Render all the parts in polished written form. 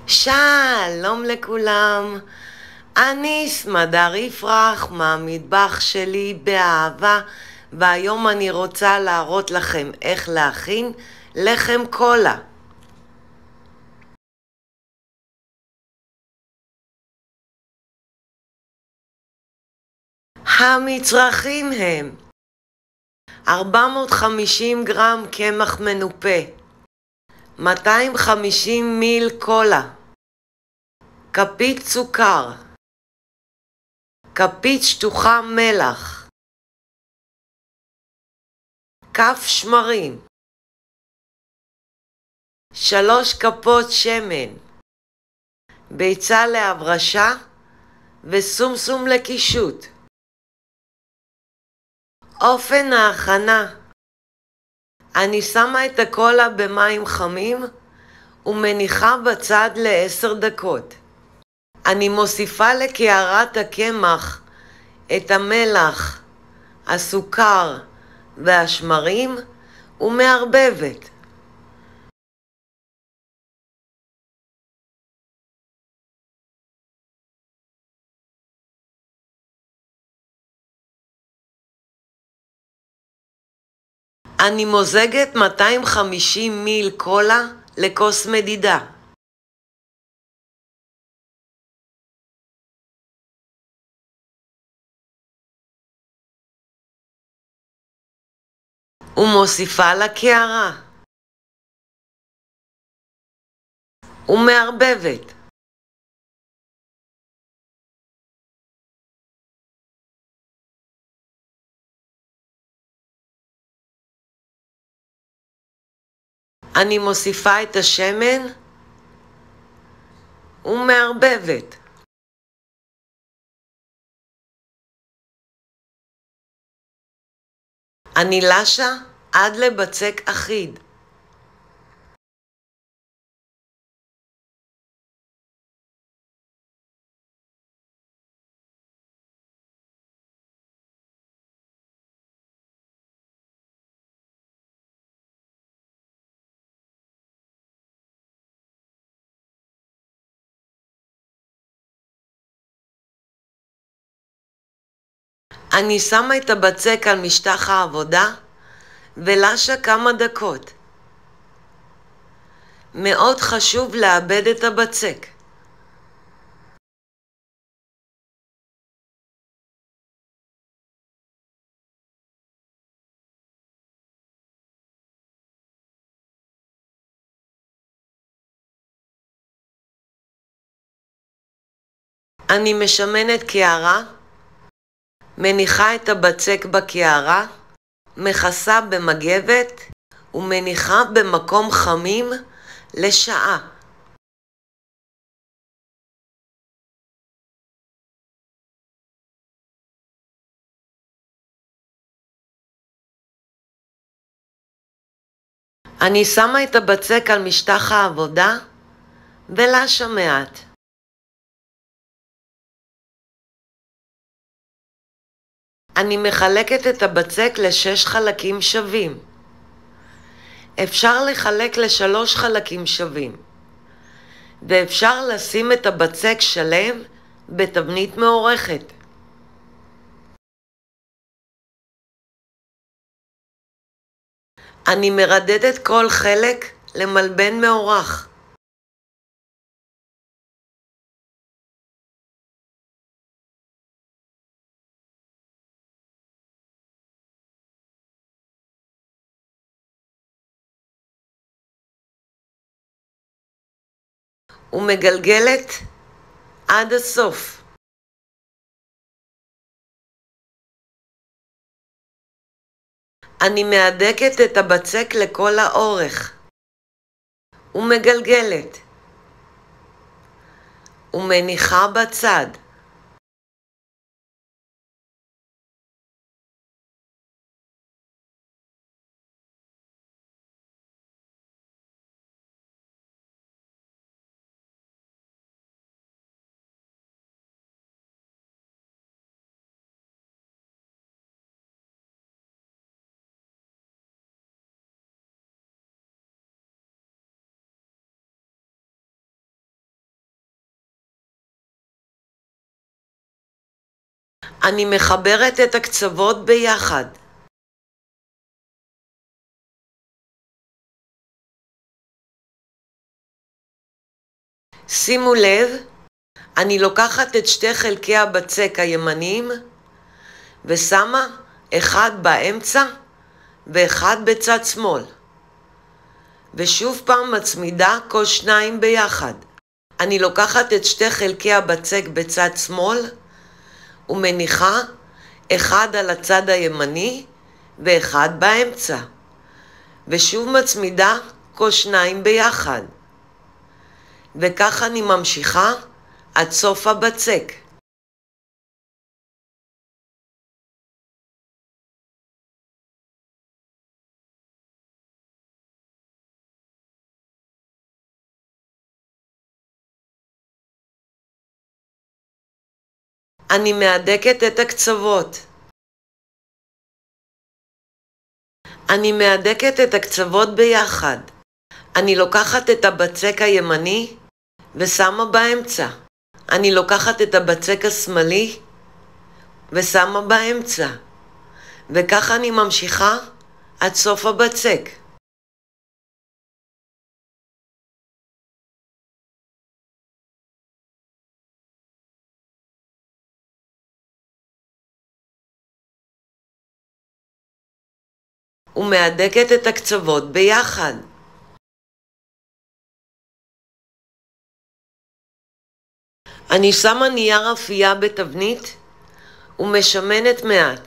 שלום לכולם, אני סמדר יפרח מהמטבח שלי באהבה, והיום אני רוצה להראות לכם איך להכין לחם קולה. המצרכים הם 450 גרם קמח מנופה, 250 מיל קולה, כפית סוכר, כפית שטוחה מלח, כף שמרים, 3 כפות שמן, ביצה להברשה וסומסום לקישוט. אופן ההכנה: אני שמה את הקולה במים חמים ומניחה בצד ל10 דקות. אני מוסיפה לקערת הקמח את המלח, הסוכר והשמרים ומערבבת. אני מוזגת 250 מיל קולה לכוס מדידה. ומוסיפה לקערה. ומערבבת. אני מוסיפה את השמן ומערבבת. אני לשה עד לבצק אחיד. אני שמה את הבצק על משטח העבודה ולשה כמה דקות. מאוד חשוב לאבד את הבצק. אני משמנת קערה, מניחה את הבצק בקערה, מכסה במגבת ומניחה במקום חמים לשעה. אני שמה את הבצק על משטח העבודה ולשה מעט. אני מחלקת את הבצק ל6 חלקים שווים. אפשר לחלק ל3 חלקים שווים. ואפשר לשים את הבצק שלם בתבנית מעורכת. אני מרדדת כל חלק למלבן מעורך. ומגלגלת עד הסוף. אני מהדקת את הבצק לכל האורך. ומגלגלת. ומניחה בצד. אני מחברת את הקצוות ביחד. שימו לב, אני לוקחת את שתי חלקי הבצק הימניים ושמה אחד באמצע ואחד בצד שמאל. ושוב פעם מצמידה כל שניים ביחד. אני לוקחת את שתי חלקי הבצק בצד שמאל ומניחה אחד על הצד הימני ואחד באמצע. ושוב מצמידה כל שניים ביחד. וכך אני ממשיכה עד סוף הבצק. אני מהדקת את הקצוות. אני מהדקת את הקצוות ביחד. אני לוקחת את הבצק הימני ושמה באמצע. אני לוקחת את הבצק השמאלי ושמה באמצע. וכך אני ממשיכה עד סוף הבצק. ומהדקת את הקצוות ביחד. אני שמה נייר אפייה בתבנית ומשמנת מעט.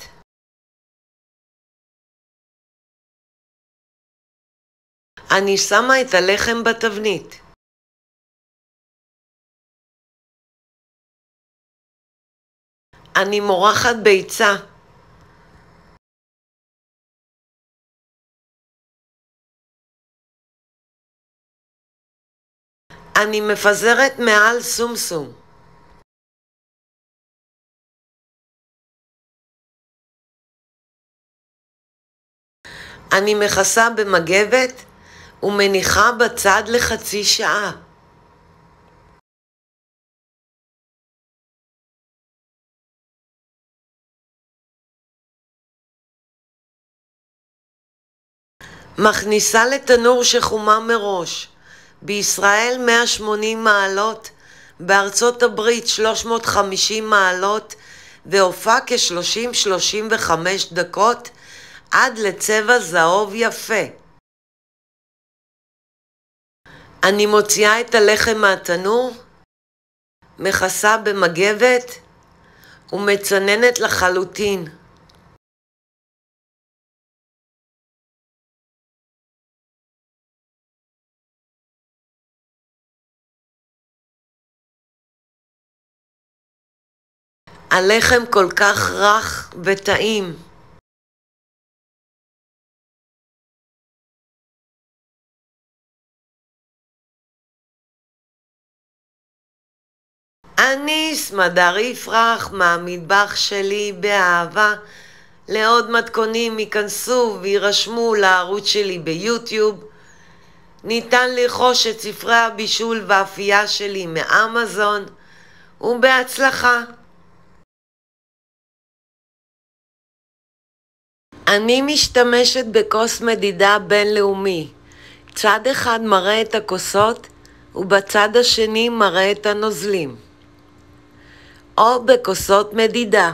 אני שמה את הלחם בתבנית. אני מורחת ביצה. אני מפזרת מעל סומסום. אני מכסה במגבת ומניחה בצד לחצי שעה. מכניסה לתנור שחומה מראש. בישראל 180 מעלות, בארצות הברית 350 מעלות, והופע כ-30-35 דקות עד לצבע זהוב יפה. אני מוציאה את הלחם מהתנור, מכסה במגבת ומצננת לחלוטין. הלחם כל כך רך וטעים. אני סמדר יפרח מהמטבח שלי באהבה. לעוד מתכונים ייכנסו וירשמו לערוץ שלי ביוטיוב. ניתן לרכוש את ספרי הבישול והאפייה שלי מאמזון, ובהצלחה. אני משתמשת בכוס מדידה בינלאומי. צד אחד מראה את הכוסות ובצד השני מראה את הנוזלים. או בכוסות מדידה.